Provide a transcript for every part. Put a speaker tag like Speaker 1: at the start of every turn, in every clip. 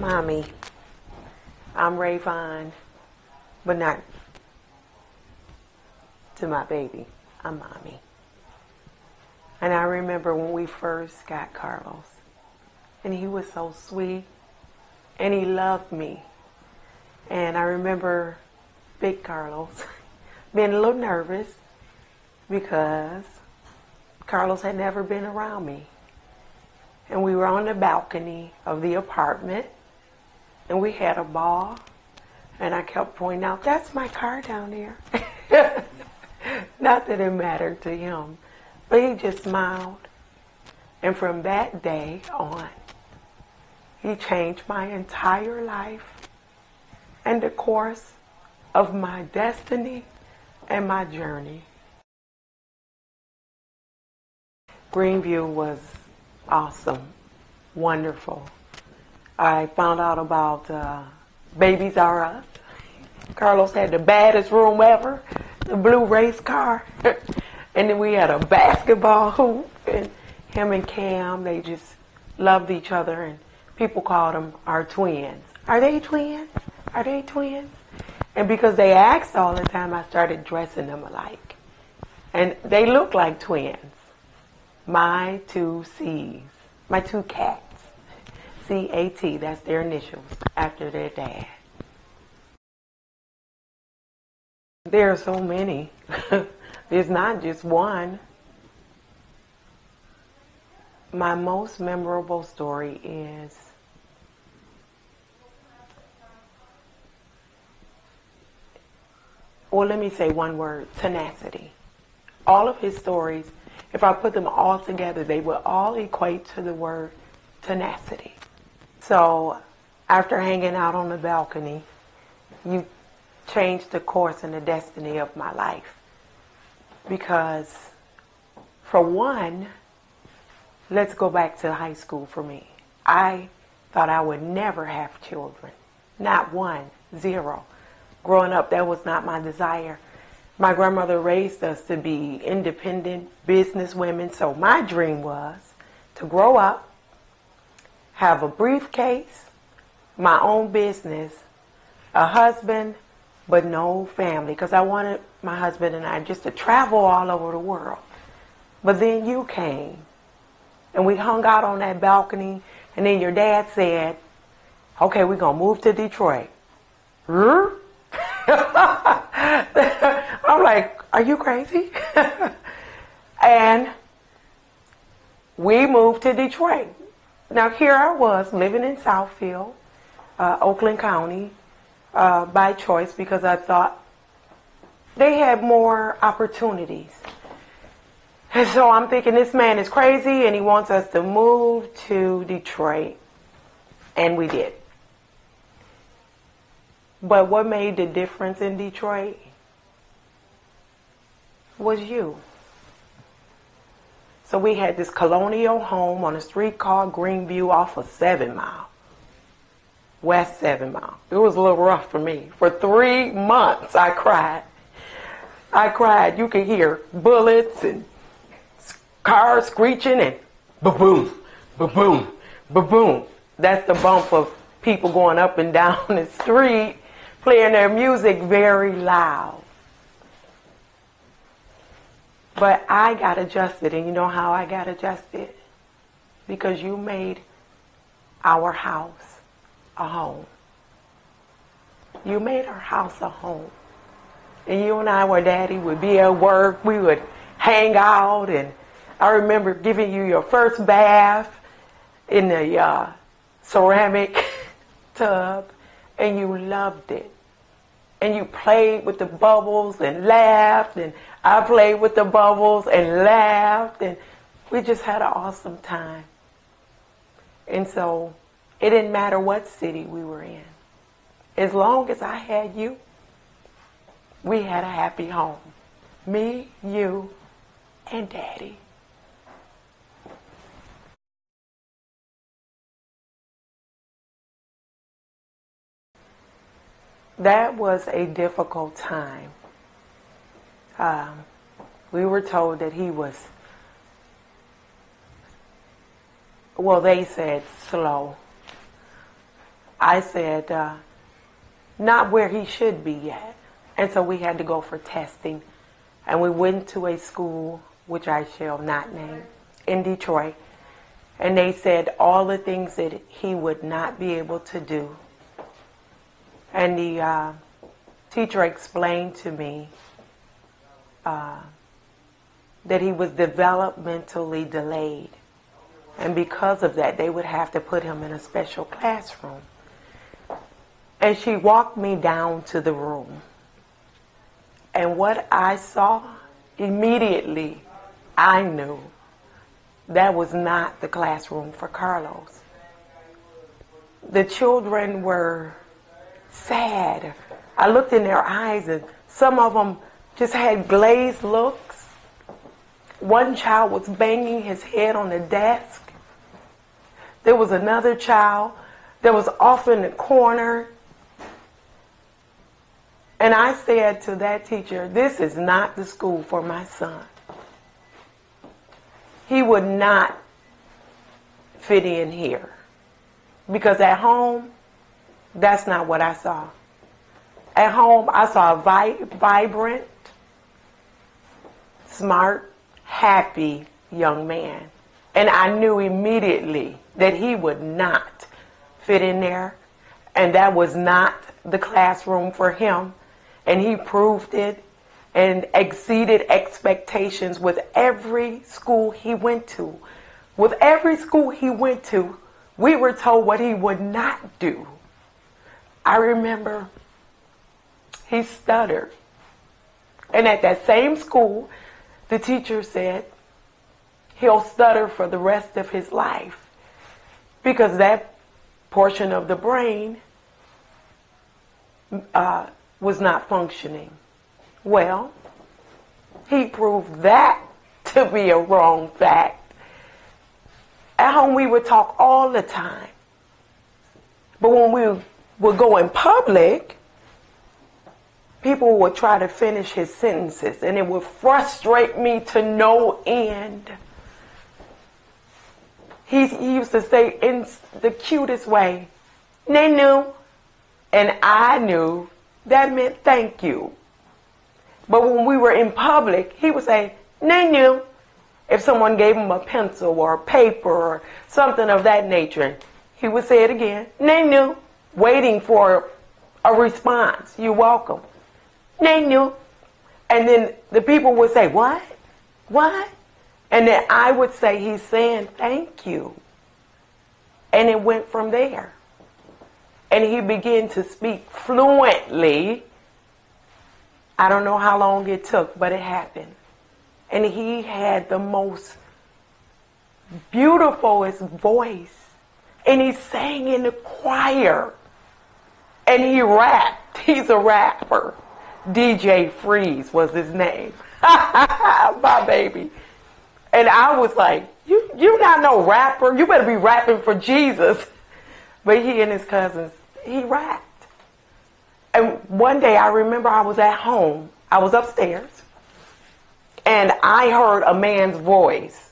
Speaker 1: mommy. I'm Ravonne, but not to my baby. I'm mommy. And I remember when we first got Carlos, and he was so sweet, and he loved me. And I remember big Carlos being a little nervous because Carlos had never been around me. And we were on the balcony of the apartment, and we had a ball, and I kept pointing out, that's my car down there. Not that it mattered to him, but he just smiled. And from that day on, he changed my entire life and the course of my destiny and my journey. Greenview was awesome, wonderful. I found out about Babies R Us. Carlos had the baddest room ever, the blue race car. And then we had a basketball hoop, and him and Cam, they just loved each other, and people called them our twins. Are they twins? Are they twins? And because they asked all the time, I started dressing them alike. And they look like twins. My two C's, my two cats. C-A-T, that's their initials, after their dad. There are so many. There's not just one. My most memorable story is let me say one word, tenacity. All of his stories, if I put them all together, they would all equate to the word tenacity. So after hanging out on the balcony, you changed the course and the destiny of my life. Because for one, let's go back to high school for me. I thought I would never have children. Not one, zero. Growing up, that was not my desire. My grandmother raised us to be independent business women, so my dream was to grow up, have a briefcase, my own business, a husband, but no family, because I wanted my husband and I just to travel all over the world. But then you came, and we hung out on that balcony, and then your dad said, okay, we're going to move to Detroit. I'm like, are you crazy? And we moved to Detroit. Now here I was living in Southfield, Oakland County, by choice, because I thought they had more opportunities. And so I'm thinking, this man is crazy and he wants us to move to Detroit. And we did. But what made the difference in Detroit was you. So we had this colonial home on a street called Greenview off of 7 Mile. West 7 Mile. It was a little rough for me. For 3 months I cried. I cried. You could hear bullets and cars screeching and ba-boom, ba-boom, ba-boom. That's the bump of people going up and down the street playing their music very loud. But I got adjusted, and you know how I got adjusted? Because you made our house a home. You made our house a home. And you and I, where Daddy would be at work, we would hang out, and I remember giving you your first bath in the ceramic tub, and you loved it. And you played with the bubbles and laughed, and I played with the bubbles and laughed, and we just had an awesome time. And so it didn't matter what city we were in. As long as I had you, we had a happy home. Me, you, and Daddy. That was a difficult time. We were told that he was, well, they said slow. I said, not where he should be yet. And so we had to go for testing. And we went to a school, which I shall not name, in Detroit. And they said all the things that he would not be able to do. And the teacher explained to me that he was developmentally delayed. And because of that, they would have to put him in a special classroom. And she walked me down to the room. And what I saw, immediately, I knew that was not the classroom for Carlos. The children were sad. I looked in their eyes, and some of them just had glazed looks. One child was banging his head on the desk. There was another child that was off in the corner. And I said to that teacher, this is not the school for my son. He would not fit in here. Because at home, that's not what I saw. At home, I saw a vibrant, smart, happy young man. And I knew immediately that he would not fit in there. And that was not the classroom for him. And he proved it and exceeded expectations with every school he went to. With every school he went to, we were told what he would not do. I remember he stuttered. And at that same school, the teacher said he'll stutter for the rest of his life because that portion of the brain was not functioning. Well, he proved that to be a wrong fact. At home, we would talk all the time. But when we would go in public, people would try to finish his sentences, and it would frustrate me to no end. He used to say in the cutest way, "Nenu," and I knew that meant thank you. But when we were in public, he would say, "Nenu," if someone gave him a pencil or a paper or something of that nature. He would say it again, "Nenu," waiting for a response. "You're welcome." "Nenu." And then the people would say, "What? What?" And then I would say, "He's saying thank you." And it went from there. And he began to speak fluently. I don't know how long it took, but it happened. And he had the most beautifulest voice. And he sang in the choir. And he rapped. He's a rapper. DJ Freeze was his name. My baby. And I was like, you're not no rapper. You better be rapping for Jesus. But he and his cousins, he rapped. And one day I remember I was at home. I was upstairs. And I heard a man's voice.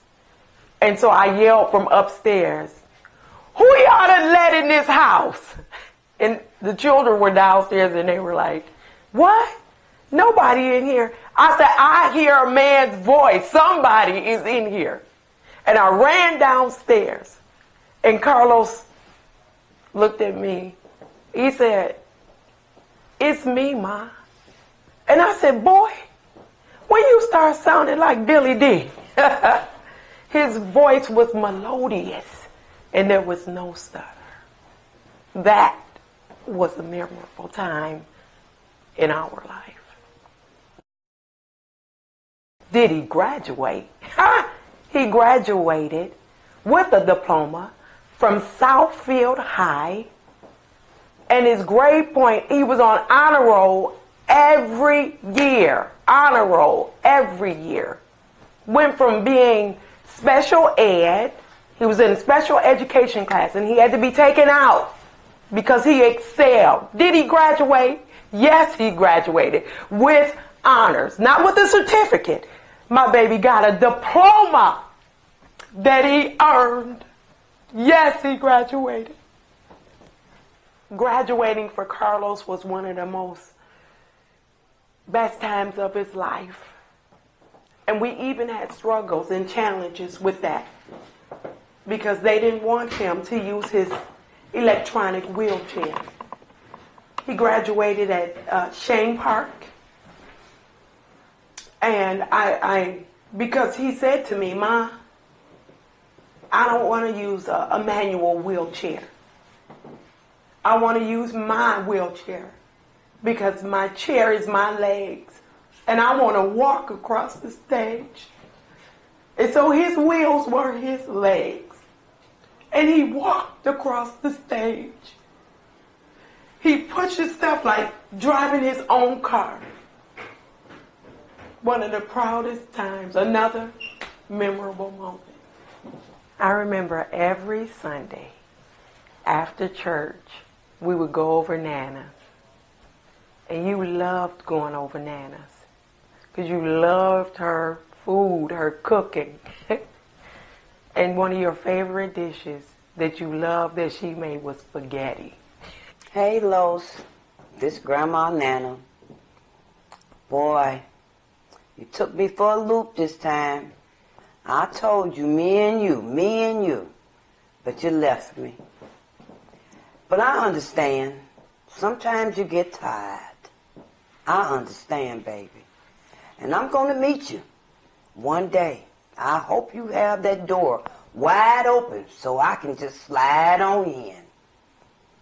Speaker 1: And so I yelled from upstairs, "Who y'all done let in this house?" And the children were downstairs and they were like, "What? Nobody in here." I said, "I hear a man's voice. Somebody is in here." And I ran downstairs. And Carlos looked at me. He said, "It's me, Ma." And I said, "Boy, when you start sounding like Billy D." His voice was melodious and there was no stutter. That was a memorable time in our life. Did he graduate? He graduated with a diploma from Southfield High, and his grade point, he was on honor roll every year. Honor roll every year. Went from being special ed, he was in a special education class, and he had to be taken out because he excelled. Did he graduate? Yes, he graduated with honors, not with a certificate. My baby got a diploma that he earned. Yes, he graduated. graduating for Carlos was one of the most best times of his life. And we even had struggles and challenges with that because they didn't want him to use his electronic wheelchair. He graduated at Shane Park. And because he said to me, Ma, I don't want to use a manual wheelchair. I want to use my wheelchair because my chair is my legs. And I want to walk across the stage. And so his wheels were his legs. And he walked across the stage. He pushes stuff like driving his own car. One of the proudest times, another memorable moment. I remember every Sunday after church, we would go over Nana's. And you loved going over Nana's because you loved her food, her cooking. And one of your favorite dishes that you loved that she made was spaghetti.
Speaker 2: Hey, Los, this Grandma Nana. Boy, you took me for a loop this time. I told you, me and you, but you left me. But I understand. Sometimes you get tired. I understand, baby. And I'm going to meet you one day. I hope you have that door wide open so I can just slide on in.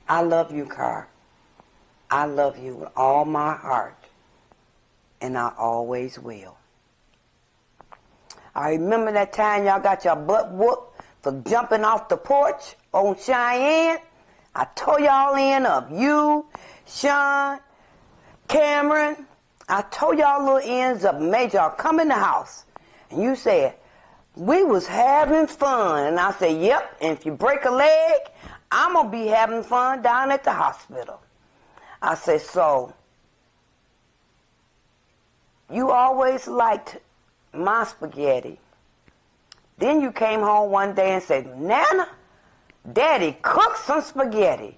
Speaker 2: I love you, Car. I love you with all my heart. And I always will. I remember that time y'all got your butt whooped for jumping off the porch on Cheyenne. I tore y'all in up. You, Sean, Cameron, I tore y'all little ends up and made y'all come in the house. And you said, we was having fun. And I said, yep, and if you break a leg, I'm going to be having fun down at the hospital. I said, so, you always liked my spaghetti. Then you came home one day and said, Nana, Daddy cooked some spaghetti.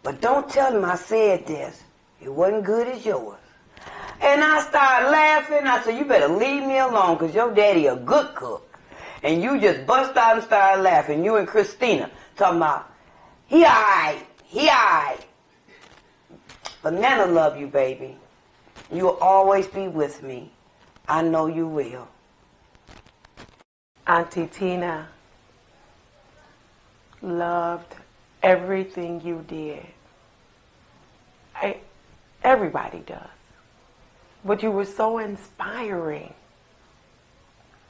Speaker 2: But don't tell him I said this. It wasn't good as yours. And I started laughing. I said, you better leave me alone because your daddy a good cook. And you just bust out and started laughing. You and Christina talking about, he all right, he all right. But Nana love you, baby. You'll always be with me. I know you will.
Speaker 1: Auntie Tina loved everything you did. Everybody does. But you were so inspiring.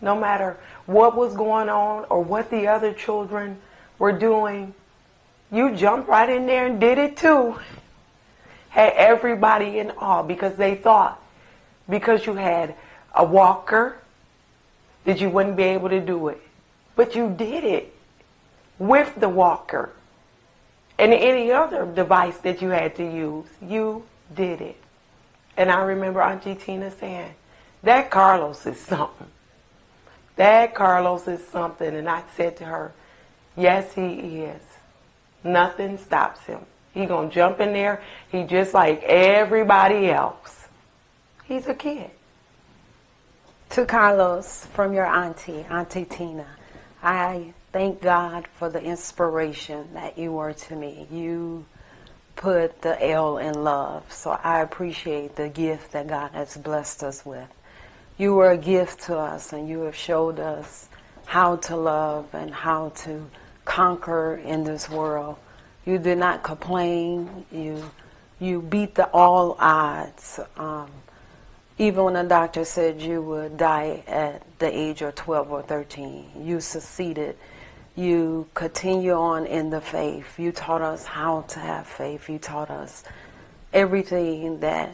Speaker 1: No matter what was going on or what the other children were doing, you jumped right in there and did it too. Had everybody in awe because they thought because you had a walker that you wouldn't be able to do it. But you did it with the walker and any other device that you had to use. You did it. And I remember Auntie Tina saying, that Carlos is something. That Carlos is something. And I said to her, yes, he is. Nothing stops him. He gonna jump in there. He just like everybody else. He's a kid.
Speaker 3: To Carlos, from your auntie, Auntie Tina, I thank God for the inspiration that you were to me. You put the L in love, so I appreciate the gift that God has blessed us with. You were a gift to us, and you have showed us how to love and how to conquer in this world. You did not complain. You beat all odds. Even when the doctor said you would die at the age of 12 or 13, you succeeded. You continue on in the faith. You taught us how to have faith. You taught us everything that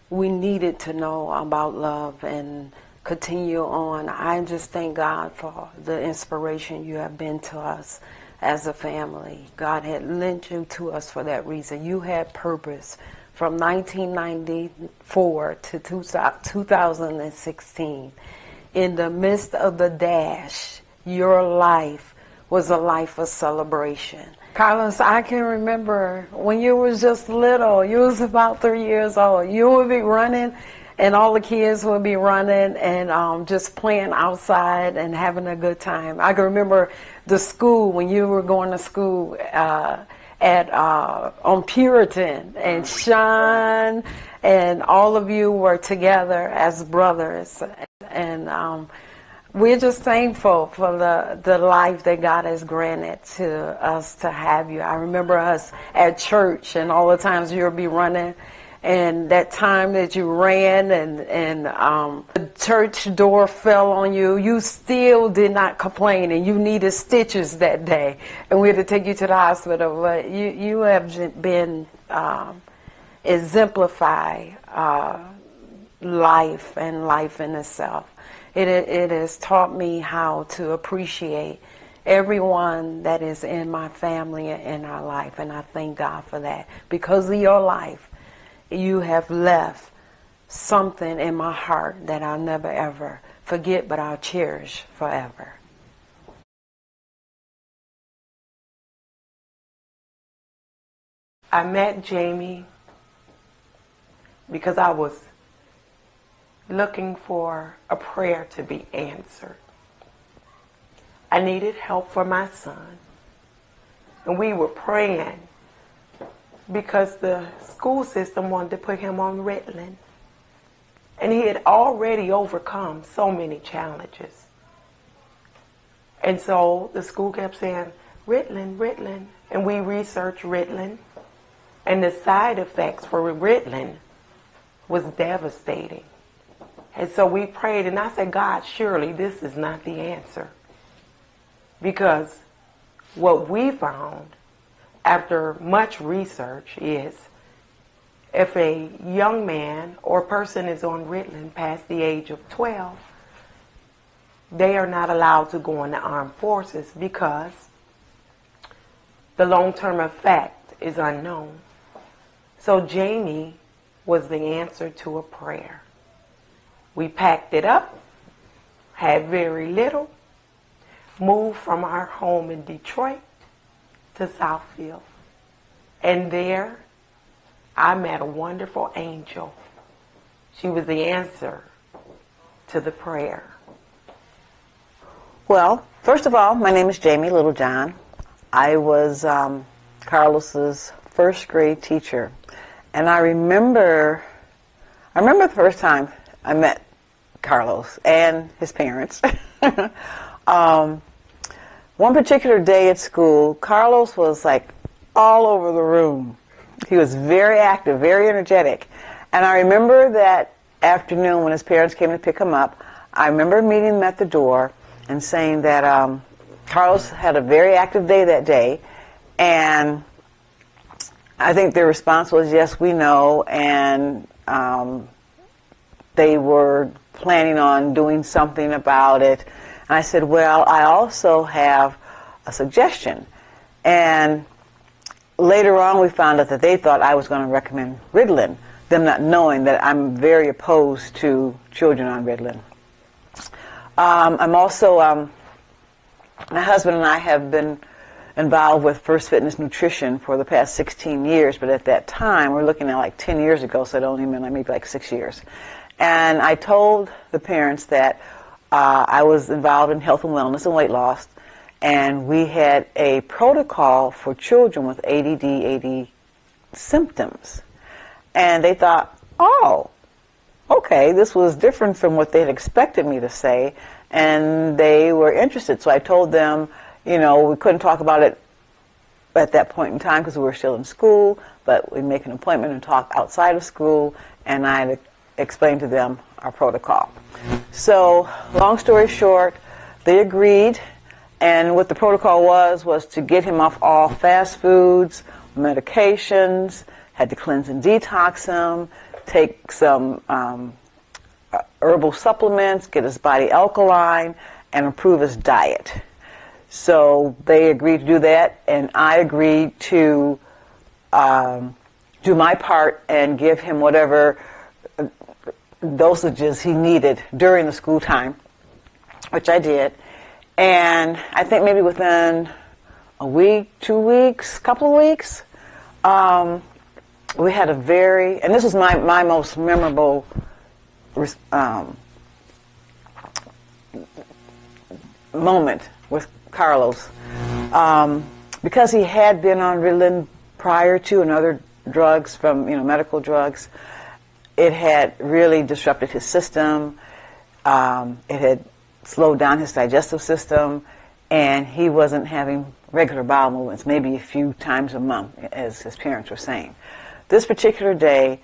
Speaker 3: we needed to know about love and continue on. I just thank God for the inspiration you have been to us as a family. God had lent you to us for that reason. You had purpose from 1994 to 2016. In the midst of the dash, your life was a life of celebration. Carlos, I can remember when you was just little, you was about 3 years old, you would be running and all the kids would be running and just playing outside and having a good time. I can remember the school, when you were going to school on Puritan, and Sean and all of you were together as brothers. And we're just thankful for the life that God has granted to us to have you. I remember us at church and all the times you would be running, and that time that you ran and the church door fell on you, you still did not complain, and you needed stitches that day, and we had to take you to the hospital. But you have been exemplify life and life in itself. It has taught me how to appreciate everyone that is in my family and in our life, and I thank God for that. Because of your life, you have left something in my heart that I'll never ever forget, but I'll cherish forever.
Speaker 1: I met Jamie because I was looking for a prayer to be answered. I needed help for my son, and we were praying because the school system wanted to put him on Ritalin, and he had already overcome so many challenges. And so the school kept saying, Ritalin, Ritalin, and we researched Ritalin, and the side effects for Ritalin was devastating. And so we prayed, and I said, God, surely this is not the answer. Because what we found after much research is if a young man or person is on Ritalin past the age of 12, they are not allowed to go in the armed forces because the long-term effect is unknown. So Jamie was the answer to a prayer. We packed it up, had very little, moved from our home in Detroit to Southfield. And there, I met a wonderful angel. She was the answer to the prayer.
Speaker 4: Well, first of all, my name is Jamie Littlejohn. I was Carlos's first grade teacher. And I remember the first time I met Carlos and his parents. One particular day at school, Carlos was like all over the room. He was very active, very energetic. And I remember that afternoon when his parents came to pick him up, I remember meeting him at the door and saying that Carlos had a very active day that day. And I think their response was, yes, we know. And they were planning on doing something about it. And I said, well, I also have a suggestion. And later on we found out that they thought I was going to recommend Ritalin, them not knowing that I'm very opposed to children on Ritalin. I'm also, my husband and I have been involved with First Fitness Nutrition for the past 16 years, but at that time, we're looking at like 10 years ago, so it only been maybe like 6 years. And I told the parents that I was involved in health and wellness and weight loss, and we had a protocol for children with AD symptoms. And they thought, oh, okay, this was different from what they had expected me to say, and they were interested. So I told them, you know, we couldn't talk about it at that point in time because we were still in school, but we'd make an appointment and talk outside of school, and I explained to them our protocol. So, long story short, they agreed, and what the protocol was to get him off all fast foods, medications, had to cleanse and detox him, take some herbal supplements, get his body alkaline, and improve his diet. So they agreed to do that, and I agreed to do my part and give him whatever dosages he needed during the school time, which I did. And I think maybe within a week, 2 weeks, couple of weeks, we had a very, and this was my most memorable moment with Carlos, because he had been on Ritalin prior to and other drugs from, medical drugs. It had really disrupted his system. It had slowed down his digestive system, and he wasn't having regular bowel movements, maybe a few times a month, as his parents were saying. This particular day,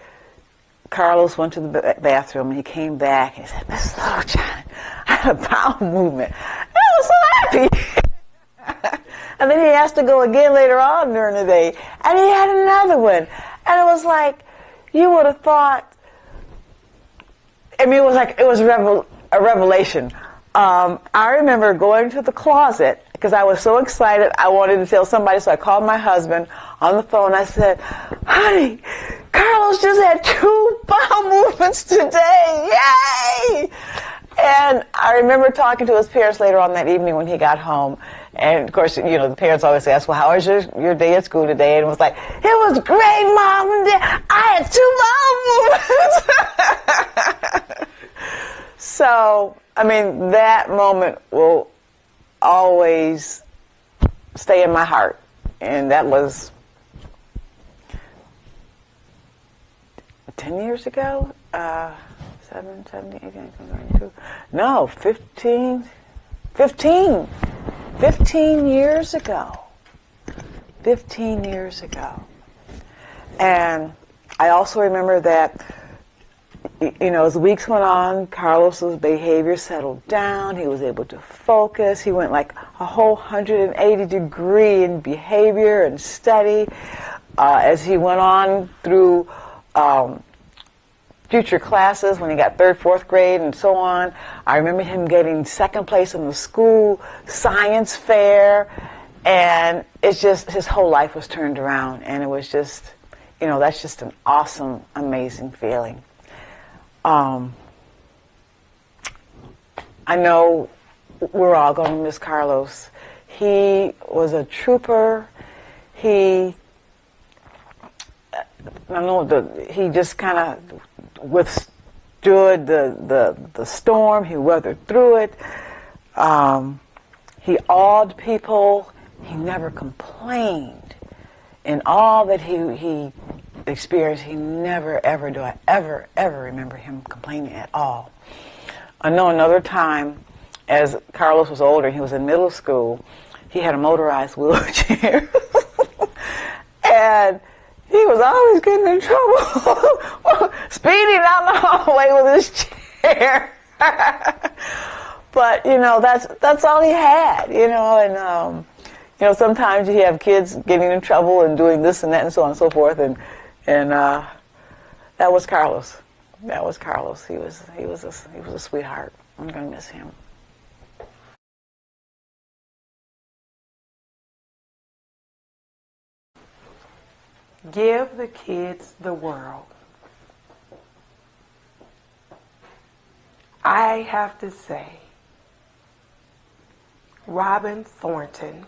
Speaker 4: Carlos went to the bathroom, and he came back and he said, "Miss Littlejohn, I had a bowel movement." I was so happy. And then he asked to go again later on during the day, and he had another one. And it was like, you would have thought, it was a revelation. I remember going to the closet because I was so excited. I wanted to tell somebody, so I called my husband on the phone. I said, "Honey, Carlos just had 2 bowel movements today. Yay!" And I remember talking to his parents later on that evening when he got home. And, of course, the parents always ask, "Well, how was your day at school today?" And it was like, "It was great, Mom and Dad. I had 2 bowel movements." So, that moment will always stay in my heart. And that was 10 years ago? 7, 17, 18, 19, 22. No, 15 years ago. 15 years ago. And I also remember that, as the weeks went on, Carlos's behavior settled down. He was able to focus. He went like a whole 180 degree in behavior and study as he went on through future classes when he got 3rd, 4th grade and so on. I remember him getting 2nd place in the school science fair, and it's just, his whole life was turned around, and it was just, that's just an awesome, amazing feeling. I know we're all going to miss Carlos. He was a trooper. He just kind of withstood the storm. He weathered through it. He awed people. He never complained. In all that he experienced, he never, ever, do I ever remember him complaining at all. I know another time, as Carlos was older, he was in middle school, he had a motorized wheelchair. And he was always getting in trouble, speeding down the hallway with his chair. But, that's all he had, and, sometimes you have kids getting in trouble and doing this and that and so on and so forth, and that was Carlos. That was Carlos. He was a sweetheart. I'm going to miss him.
Speaker 1: Give the kids the world. I have to say, Robin Thornton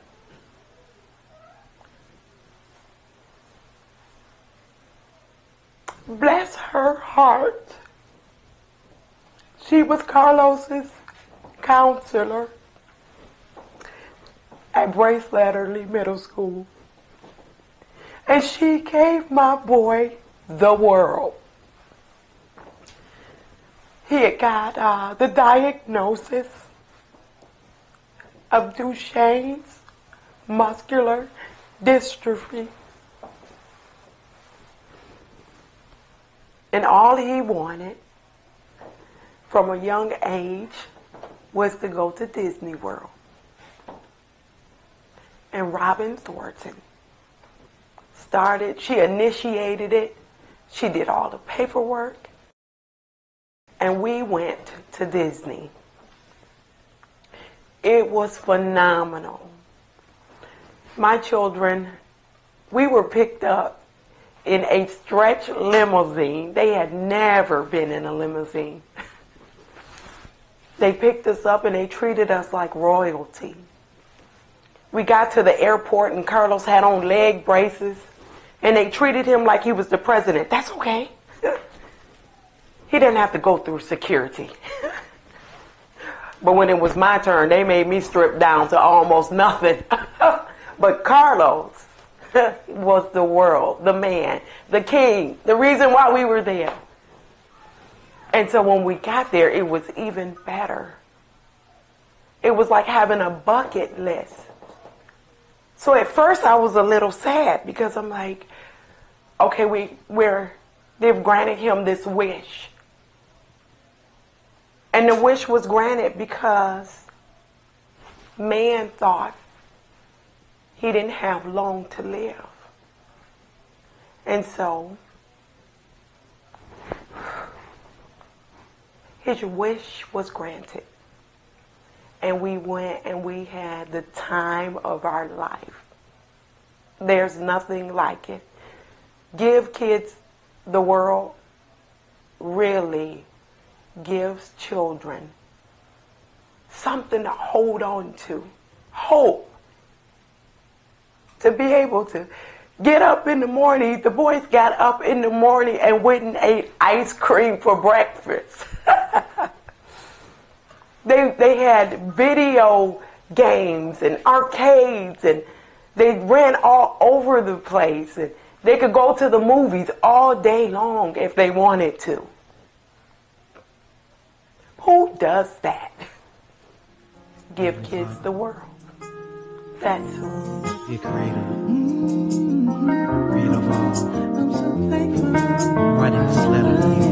Speaker 1: bless her heart. She was Carlos's counselor at Brace Latterly Middle School. And she gave my boy the world. He had got the diagnosis of Duchenne's muscular dystrophy. And all he wanted from a young age was to go to Disney World. And Robin Thornton she initiated it, she did all the paperwork, and we went to Disney. It was phenomenal. My children, we were picked up in a stretch limousine. They had never been in a limousine. They picked us up and they treated us like royalty. We got to the airport and Carlos had on leg braces and they treated him like he was the president. That's okay. He didn't have to go through security. But when it was my turn, they made me strip down to almost nothing. But Carlos was the world, the man, the king, the reason why we were there. And so when we got there, it was even better. It was like having a bucket list. So at first I was a little sad because I'm like, okay, they've granted him this wish. And the wish was granted because man thought he didn't have long to live. And so his wish was granted. And we went and we had the time of our life. There's nothing like it. Give Kids the World really gives children something to hold on to. Hope. To be able to get up in the morning. The boys got up in the morning and went and ate ice cream for breakfast. They had video games and arcades and they ran all over the place and they could go to the movies all day long if they wanted to. Who does that? Give kids the world. That's who.
Speaker 5: Your creator. Creator of all. Writing this letter to you.